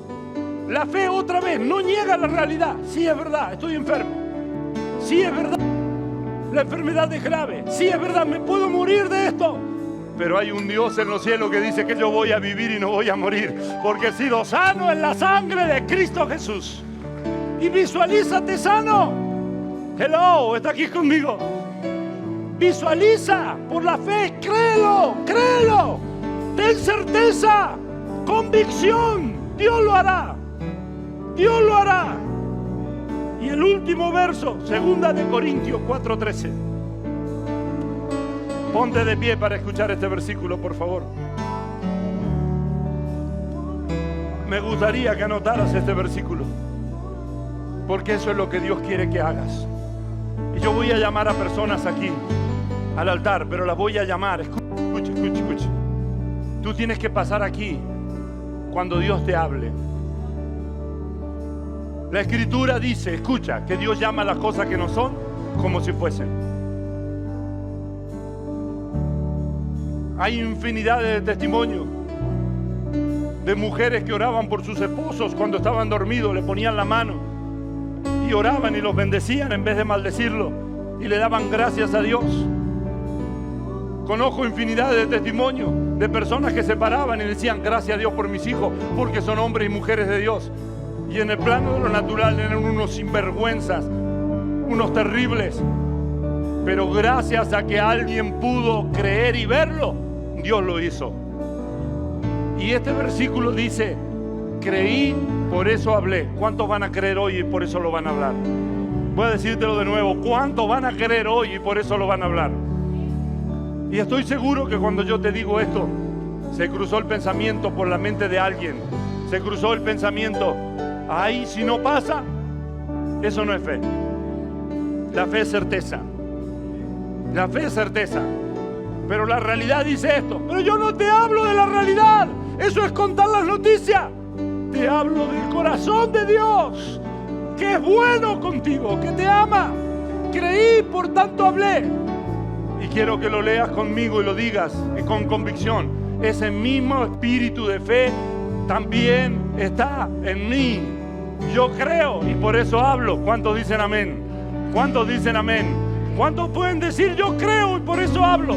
La fe otra vez no niega la realidad. Sí, es verdad, estoy enfermo. Sí, es verdad, la enfermedad es grave. Sí, es verdad, me puedo morir de esto. Pero hay un Dios en los cielos que dice que yo voy a vivir y no voy a morir, porque he sido sano en la sangre de Cristo Jesús. Y visualízate sano. Hello, está aquí conmigo. Visualiza por la fe, créelo, créelo. Ten certeza, convicción. Dios lo hará. Dios lo hará. Y el último verso, 2 de Corintios 4:13. Ponte de pie para escuchar este versículo, por favor. Me gustaría que anotaras este versículo, porque eso es lo que Dios quiere que hagas. Y yo voy a llamar a personas aquí. al altar, pero las voy a llamar. Escucha, escucha, escucha. Tú tienes que pasar aquí cuando Dios te hable. La Escritura dice, escucha, que Dios llama a las cosas que no son como si fuesen. Hay infinidad de testimonios de mujeres que oraban por sus esposos cuando estaban dormidos, le ponían la mano y oraban y los bendecían en vez de maldecirlo y le daban gracias a Dios. Conozco infinidad de testimonios de personas que se paraban y decían gracias a Dios por mis hijos porque son hombres y mujeres de Dios. Y en el plano de lo natural eran unos sinvergüenzas, unos terribles. Pero gracias a que alguien pudo creer y verlo, Dios lo hizo. Y este versículo dice, creí, por eso hablé. ¿Cuántos van a creer hoy y por eso lo van a hablar? Voy a decírtelo de nuevo. ¿Cuántos van a creer hoy y por eso lo van a hablar? Y estoy seguro que cuando yo te digo esto, se cruzó el pensamiento por la mente de alguien. Se cruzó el pensamiento, ay, si no pasa, eso no es fe. La fe es certeza. La fe es certeza. Pero la realidad dice esto. Pero yo no te hablo de la realidad. Eso es contar las noticias. Te hablo del corazón de Dios, que es bueno contigo, que te ama. Creí, por tanto hablé. Y quiero que lo leas conmigo y lo digas con convicción. Ese mismo espíritu de fe también está en mí. Yo creo y por eso hablo. ¿Cuántos dicen amén? ¿Cuántos dicen amén? ¿Cuántos pueden decir yo creo y por eso hablo?